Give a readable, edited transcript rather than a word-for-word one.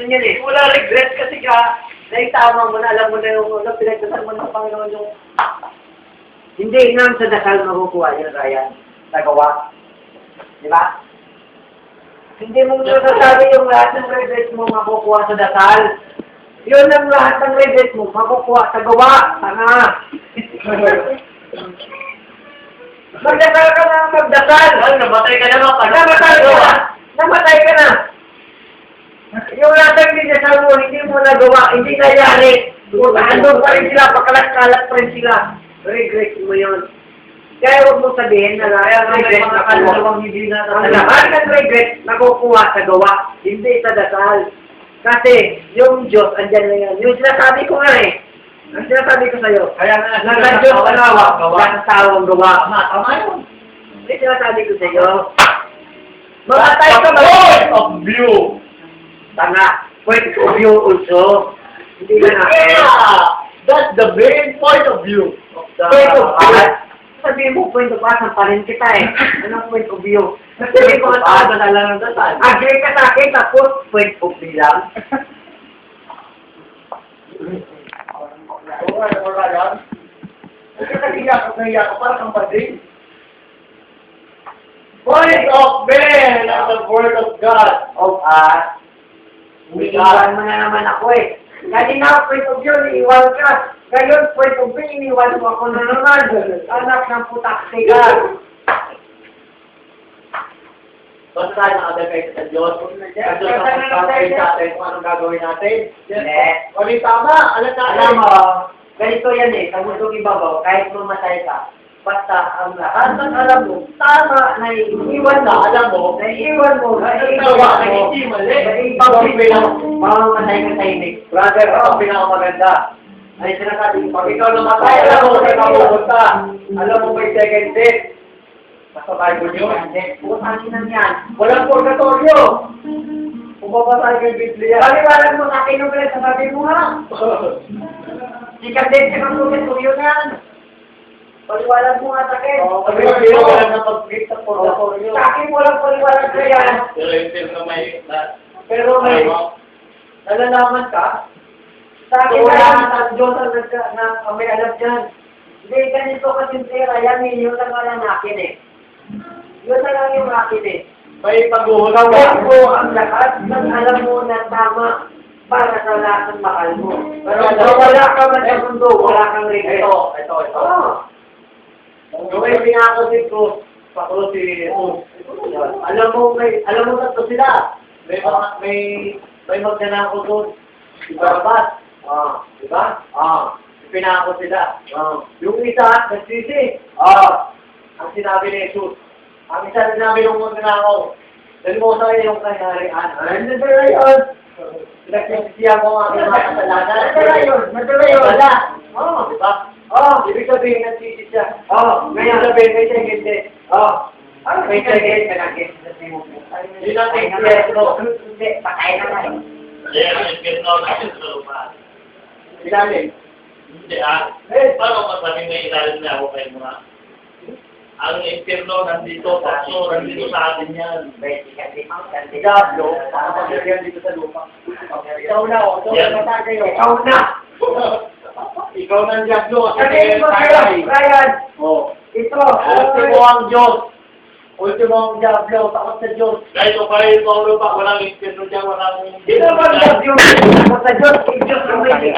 ganun yan eh. Wala regret kasi naitama mo na, alam mo na yung pinagdasal mo ng Panginoon yung... Hindi naman sa dasal makukuha yun, Ryan. Nagawa. Di ba? Hindi mo nasasabi yung lahat ng regret mo makukuha sa dasal. Yun ang lahat ng regret mo makukuha sa gawa. Tanga. Magdasal ka na magdasal. Namatay ka na mga Namatay ka na. Namatay ka na. Yung lahat ng dinasal mo, hindi mo nagawa, hindi nangyari. Andun pa rin sila, pakalat-kalat pa rin sila. Regret mo yun. Kaya huwag mo sabihin na lahat ng regret na kalawang hindi na lahat ng regret nakukuha sa gawa, hindi sa dasal. Kasi yung Diyos, andyan na yan. Yung sinasabi ko nga eh. Ang sinasabi ko sa'yo. Kaya nga, nasa Diyos kalawa, nasa tawang gawa. Tama yun. Hindi sinasabi ko sa'yo. Mamatay ka ba? Point of view. Tanga. Point of view also. Hindi na natin. Yeah! That's the main point of view. Point of view. Sabihin mo, point of view, samparin kita eh. Anong point of view? Sabihin ko nga sa lang ng dasal. Agree ka sa akin, tapos point of view lang. Wala yan. Kasi naiyak ko, parang kang padring. Point of man and the word of God. Of us. Iniiwan mo na naman ako eh. Kanina, point of view, iniiwan ka. Ngayon, point of view, iniiwan mo ako na naman. Anak ng putakti ka. Basta tayo nakadagay sa Diyos. Ang Diyos ang magpapagay sa atin kung anong gagawin natin. O di tama, Alam mo, ganito yan eh. Sa mundong ibabaw, kahit mamatay ka, basta ang lahat ng alam mo, tama, naiiwan na, alam mo, naiiwan mo, naiiwan mo, hindi mali. Mamamatay ka sa inig. Brother, ang pinakamaganda. Ay, sinasabi ko, Pag ikaw namatay, alam mo kung ikaw pupunta. Alam mo may second date. Basta Bible yun. Bukasin lang yan. Walang purgatorio. Kung babasay ko yung Biblia. Paliwalan mo sa akin yung pinagsasabi mo nga. Sikat din sa kang tuloy na yan. Paliwalan mo nga sa akin. Sabi ko, hindi wala na pag-gate sa purgatorio. Sa akin walang paliwalan ka yan. Pero may nalalaman ka. Sa akin na ang Diyos ang may alam dyan. Hindi, ganito kasi pera yan eh. Yun lang alam natin eh. Yun na lang yung akin eh. May pag-uhulaw. Kaya mo ang lahat ng alam mo na tama para sa lahat ng mahal mo. Pero wala ka man sa mundo, wala kang regret. Ito. Oo. Yung may pinako si Cruz, pakulo si Jesus. Alam mo tatlo sila. May magnanako doon. Si Barabas. Diba? Pinako sila. Yung isa, nagsisi. Ang sinabi ni Jesus. Ang isa sinabi ng magnanako. Dali mo sa iyo yung kanyarian. Ano ba yun? Pinagsisiya mo ang aking mga kasalanan. Madala yun. Wala. Diba? Ibig sabihin nagsisi siya. Ngayon sabihin may second day. May second day. Yun ang impyerno. Hindi, patay na tayo. Hindi, ang impyerno natin sa lupa. Ilalim. Hindi paano masabing may ilalim na ako kayo muna? Ang impyerno nandito, so nandito sa atin yan. Diablo, yan dito sa lupa. Ikaw na, Ikaw na. Ikaw na ang Diablo. Sabihin mo kayo, Ryan. Ito. Ultimo ang Diyos. Ultimo ang Diablo, takot sa Diyos. Kahit o kayo Paulo pa, walang impyerno dyan, walang... Sino ba ang Diyos? Sa Diyos, Diyos ang may